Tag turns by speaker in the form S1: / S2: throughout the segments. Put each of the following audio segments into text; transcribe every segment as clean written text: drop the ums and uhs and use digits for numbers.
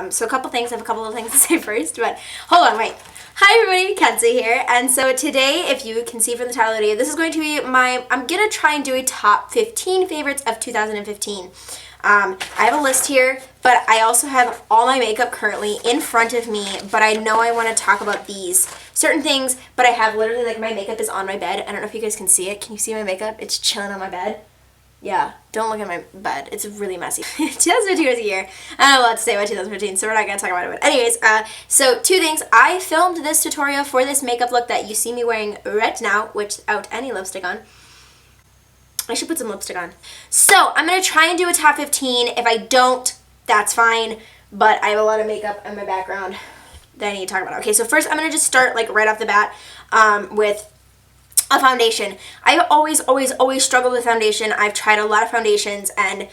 S1: So a couple things, I have a couple of things to say first, but hold on, wait. Hi everybody, Kenzie here, and so today, if you can see from the title of the video, this is going to be I'm gonna try and do a top 15 favorites of 2015. I have a list here, but I also have all my makeup currently in front of me, but I know I want to talk about these certain things, but I have literally, like, my makeup is on my bed. I don't know if you guys can see it. Can you see my makeup? It's chilling on my bed. Yeah, don't look at my bed. It's really messy. 2015 was a year. I don't have a lot to say about 2015, so we're not going to talk about it. But anyways, so two things. I filmed this tutorial for this makeup look that you see me wearing right now, without any lipstick on. I should put some lipstick on. So, I'm going to try and do a top 15. If I don't, that's fine. But I have a lot of makeup in my background that I need to talk about. Okay, so first I'm going to just start, like, right off the bat with a foundation. I've always struggled with foundation. I've tried a lot of foundations, and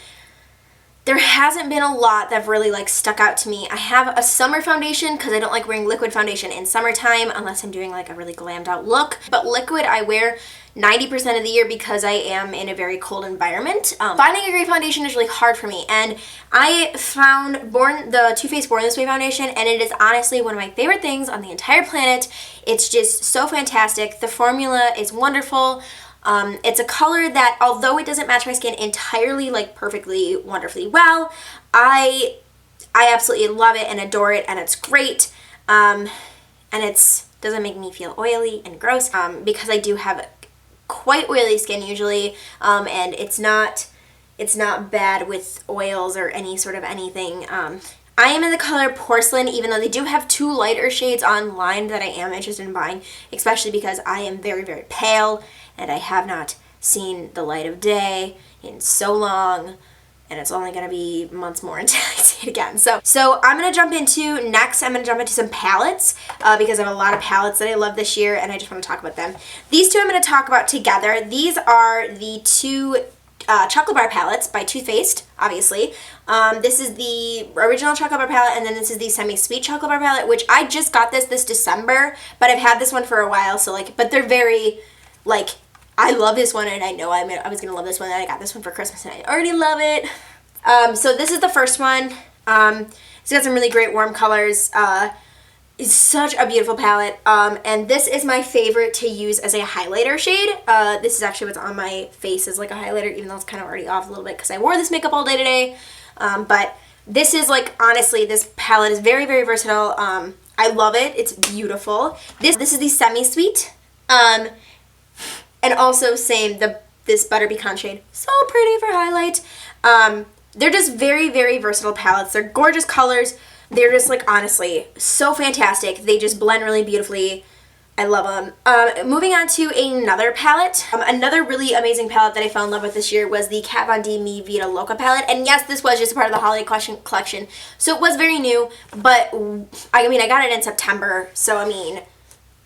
S1: there hasn't been a lot that have really, like, stuck out to me. I have a summer foundation because I don't like wearing liquid foundation in summertime unless I'm doing, like, a really glammed out look. But liquid I wear 90% of the year because I am in a very cold environment. Finding a great foundation is really hard for me, and I found the Too Faced Born This Way foundation, and it is honestly one of my favorite things on the entire planet. It's just so fantastic. The formula is wonderful. It's a color that, although it doesn't match my skin entirely, like, perfectly, wonderfully well, I absolutely love it and adore it, and it's great. And it doesn't make me feel oily and gross, because I do have quite oily skin usually, and it's not bad with oils or any sort of anything. I am in the color Porcelain, even though they do have two lighter shades online that I am interested in buying, especially because I am very, very pale, and I have not seen the light of day in so long, and it's only going to be months more until I see it again. So I'm going to jump into some palettes, because I have a lot of palettes that I love this year, and I just want to talk about them. These two I'm going to talk about together. These are the two Chocolate Bar palettes by Too Faced, obviously. This is the original Chocolate Bar palette, and then this is the Semi-Sweet Chocolate Bar palette, which I just got this December, but I've had this one for a while, so, like, but they're very, like, I love this one, and I know I was going to love this one, and I got this one for Christmas, and I already love it. So this is the first one. It's got some really great warm colors. It's such a beautiful palette, and this is my favorite to use as a highlighter shade. This is actually what's on my face as, like, a highlighter, even though it's kind of already off a little bit because I wore this makeup all day today. But this is, like, honestly, this palette is very, very versatile. I love it. It's beautiful. This is the Semi-Sweet. And also same, this Butter Pecan shade. So pretty for highlight. They're just very, very versatile palettes. They're gorgeous colors. They're just, like, honestly, so fantastic. They just blend really beautifully. I love them. Moving on to another palette. Another really amazing palette that I fell in love with this year was the Kat Von D Me Vida Loca palette. And yes, this was just a part of the holiday collection. So it was very new, but I mean, I got it in September. So I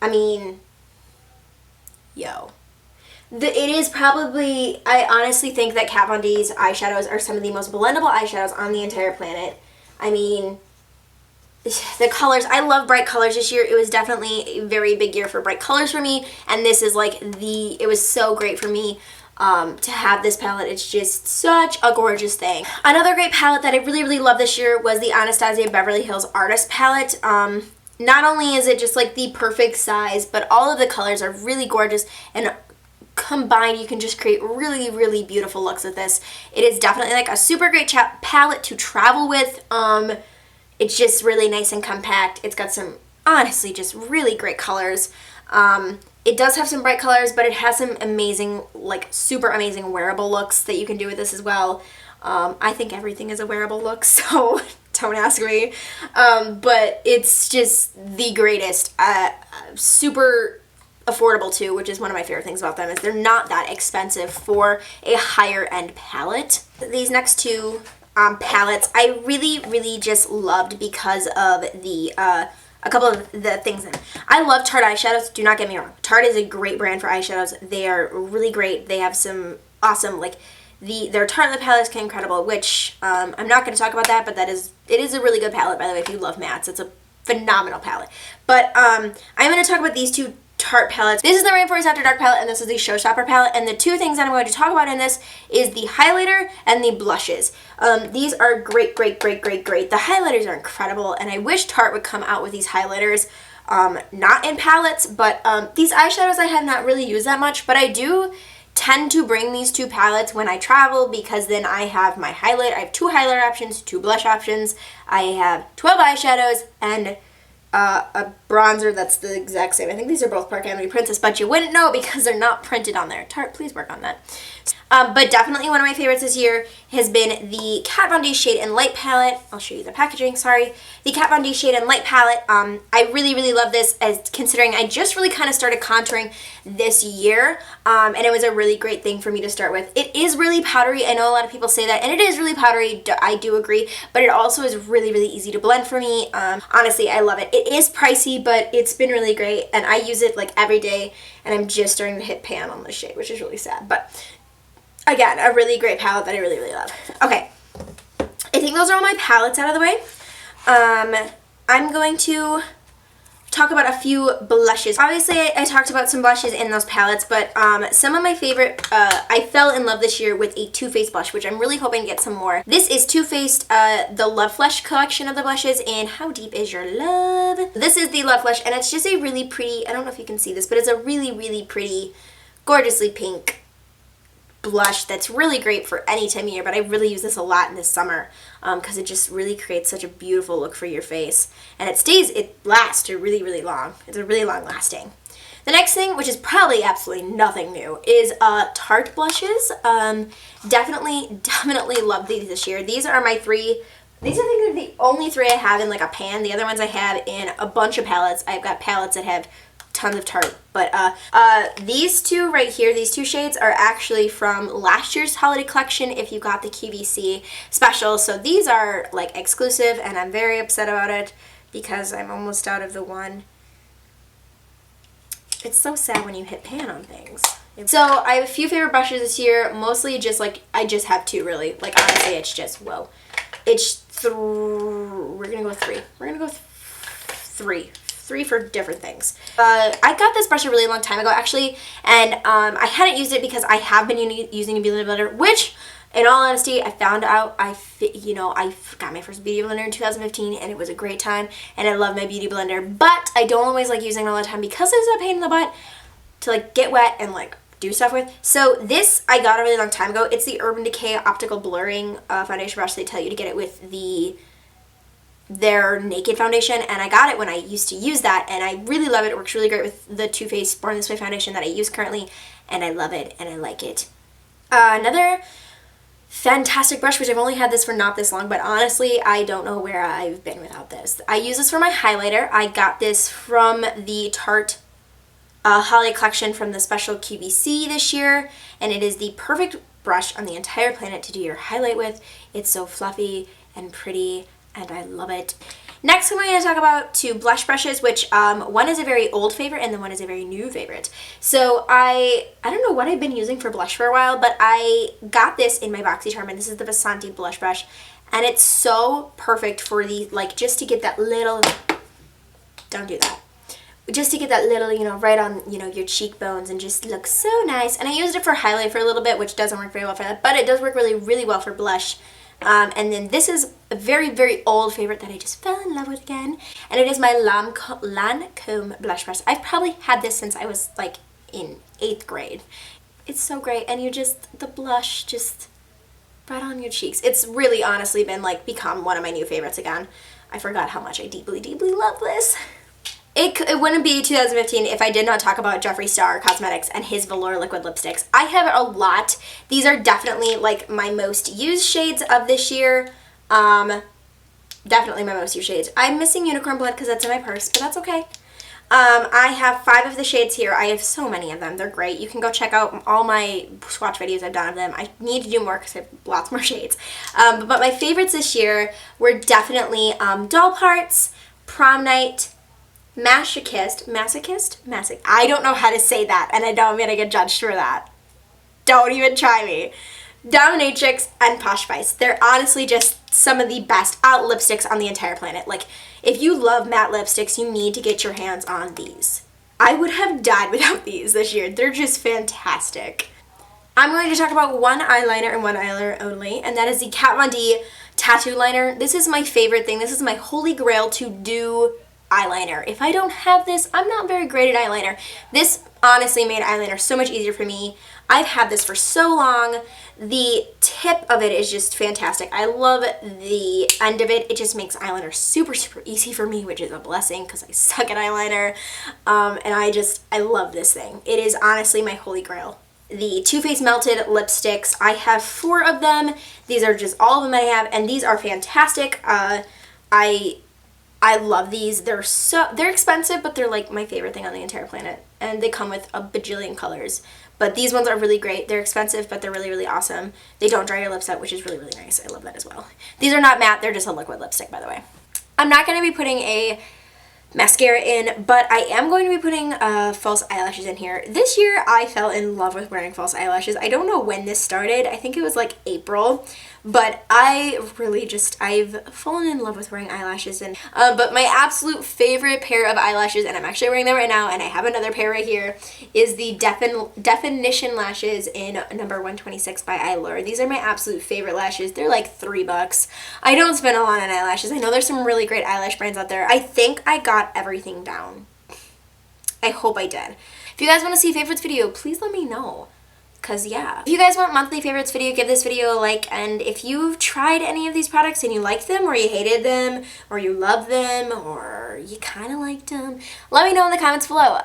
S1: mean, yo. It is probably, I honestly think that Kat Von D's eyeshadows are some of the most blendable eyeshadows on the entire planet. I mean, the colors, I love bright colors this year. It was definitely a very big year for bright colors for me, and this is, like, it was so great for me to have this palette. It's just such a gorgeous thing. Another great palette that I really, really loved this year was the Anastasia Beverly Hills Artist palette. Not only is it just, like, the perfect size, but all of the colors are really gorgeous, and combined you can just create really, really beautiful looks with this. It is definitely, like, a super great palette to travel with. It's just really nice and compact. It's got some, honestly, just really great colors. It does have some bright colors, but it has some amazing, like, super amazing wearable looks that you can do with this as well. I think everything is a wearable look, so don't ask me. But it's just the greatest. Super affordable too, which is one of my favorite things about them, is they're not that expensive for a higher end palette. These next two palettes I really, really just loved because of a couple of the things. I love Tarte eyeshadows, do not get me wrong. Tarte is a great brand for eyeshadows. They are really great. They have some awesome, like, their Tarte lip palette is incredible, which I'm not going to talk about that, but it is a really good palette, by the way. If you love mattes, it's a phenomenal palette. But I'm going to talk about these two Tarte palettes. This is the Rainforest After Dark palette, and this is the Showstopper palette, and the two things that I'm going to talk about in this is the highlighter and the blushes. These are great, great, great, great, great. The highlighters are incredible, and I wish Tarte would come out with these highlighters, not in palettes, but these eyeshadows I have not really used that much, but I do tend to bring these two palettes when I travel, because then I have my highlight. I have 2 highlighter options, 2 blush options. I have 12 eyeshadows and a bronzer that's the exact same. I think these are both Park Avenue Princess, but you wouldn't know because they're not printed on there. Tarte, please work on that. But definitely one of my favorites this year has been the Kat Von D Shade and Light palette. I'll show you the packaging, sorry. The Kat Von D Shade and Light palette. I really, really love this, as considering I just really kind of started contouring this year, and it was a really great thing for me to start with. It is really powdery. I know a lot of people say that, and it is really powdery. I do agree, but it also is really, really easy to blend for me. Honestly, I love it. It is pricey, but it's been really great, and I use it like every day, and I'm just starting to hit pan on this shade, which is really sad, but again, a really great palette that I really, really love. Okay, I think those are all my palettes out of the way. I'm going to talk about a few blushes. Obviously, I talked about some blushes in those palettes, but some of my favorite, I fell in love this year with a Too Faced blush, which I'm really hoping to get some more. This is Too Faced, the Love Flesh collection of the blushes in How Deep Is Your Love? This is the Love Flesh, and it's just a really pretty, I don't know if you can see this, but it's a really, really pretty, gorgeously pink blush that's really great for any time of year, but I really use this a lot in this summer because it just really creates such a beautiful look for your face, and it lasts really, really long. It's a really long lasting. The next thing, which is probably absolutely nothing new, is Tarte blushes. Definitely love these this year. These are my 3. These I think are the only 3 I have in like a pan. The other ones I have in a bunch of palettes. I've got palettes that have tons of Tarte, but these 2 right here, these 2 shades are actually from last year's holiday collection if you got the QVC special, so these are like exclusive, and I'm very upset about it because I'm almost out of the one. It's so sad when you hit pan on things. So I have a few favorite brushes this year, mostly just like, I just have 2 really, like honestly it's just, whoa. It's we're gonna go with 3. We're gonna go with 3 for different things. I got this brush a really long time ago actually, and I hadn't used it because I have been using a beauty blender, which in all honesty I found out I got my first beauty blender in 2015, and it was a great time, and I love my beauty blender, but I don't always like using it all the time because it's a pain in the butt to like get wet and like do stuff with. So this I got a really long time ago. It's the Urban Decay Optical Blurring foundation brush. They tell you to get it with their Naked foundation, and I got it when I used to use that, and I really love it. It works really great with the Too Faced Born This Way foundation that I use currently, and I love it, and I like it. Another fantastic brush, which I've only had this for not this long, but honestly, I don't know where I've been without this. I use this for my highlighter. I got this from the Tarte holiday collection from the special QVC this year, and it is the perfect brush on the entire planet to do your highlight with. It's so fluffy and pretty, and I love it. Next, I'm going to talk about 2 blush brushes, which one is a very old favorite and then one is a very new favorite. So I don't know what I've been using for blush for a while, but I got this in my BoxyCharm, and this is the Vasanti blush brush, and it's so perfect for the, like, just to get that little, don't do that. Just to get that little, you know, right on, you know, your cheekbones and just look so nice. And I used it for highlight for a little bit, which doesn't work very well for that, but it does work really, really well for blush. And then this is a very, very old favorite that I just fell in love with again, and it is my Lancome blush brush. I've probably had this since I was like in 8th grade. It's so great, and you just, the blush just right on your cheeks. It's really honestly been like become one of my new favorites again. I forgot how much I deeply, deeply love this. It wouldn't be 2015 if I did not talk about Jeffree Star Cosmetics and his velour liquid lipsticks. I have a lot. These are definitely like my most used shades of this year. Definitely my most used shades. I'm missing Unicorn Blood because that's in my purse, but that's okay. I have 5 of the shades here. I have so many of them. They're great. You can go check out all my swatch videos I've done of them. I need to do more because I have lots more shades. But my favorites this year were definitely Doll Parts, Prom Night, Masochist, I don't know how to say that, and I know I'm gonna get judged for that. Don't even try me. Dominatrix and Posh Spice. They're honestly just some of the best lipsticks on the entire planet. Like, if you love matte lipsticks, you need to get your hands on these. I would have died without these this year. They're just fantastic. I'm going to talk about one eyeliner and one eyeliner only, and that is the Kat Von D Tattoo Liner. This is my favorite thing. This is my holy grail to do eyeliner. If I don't have this, I'm not very great at eyeliner. This honestly made eyeliner so much easier for me. I've had this for so long. The tip of it is just fantastic. I love the end of it. It just makes eyeliner super, super easy for me, which is a blessing because I suck at eyeliner. And I love this thing. It is honestly my holy grail. The Too Faced Melted Lipsticks. I have 4 of them. These are just all of them that I have, and these are fantastic. I love these. They're expensive, but they're like my favorite thing on the entire planet. And they come with a bajillion colors. But these ones are really great. They're expensive, but they're really, really awesome. They don't dry your lips out, which is really, really nice. I love that as well. These are not matte. They're just a liquid lipstick, by the way. I'm not going to be putting a mascara in, but I am going to be putting false eyelashes in here. This year, I fell in love with wearing false eyelashes. I don't know when this started. I think it was like April. But I've fallen in love with wearing eyelashes. And but my absolute favorite pair of eyelashes, and I'm actually wearing them right now, and I have another pair right here, is the Definition Lashes in number 126 by Eylure. These are my absolute favorite lashes. They're like $3. I don't spend a lot on eyelashes. I know there's some really great eyelash brands out there. I think I got everything down. I hope I did. If you guys want to see favorites video, please let me know. Because yeah. If you guys want monthly favorites video, give this video a like. And if you've tried any of these products and you liked them, or you hated them, or you love them, or you kind of liked them, let me know in the comments below.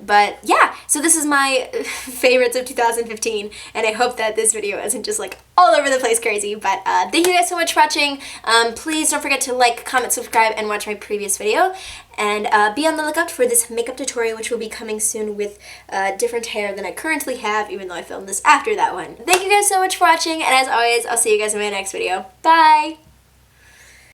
S1: But yeah, so this is my favorites of 2015. And I hope that this video isn't just like all over the place crazy. But thank you guys so much for watching. Please don't forget to like, comment, subscribe, and watch my previous video. And be on the lookout for this makeup tutorial, which will be coming soon with different hair than I currently have, even though I filmed this after that one. Thank you guys so much for watching, and as always, I'll see you guys in my next video. Bye!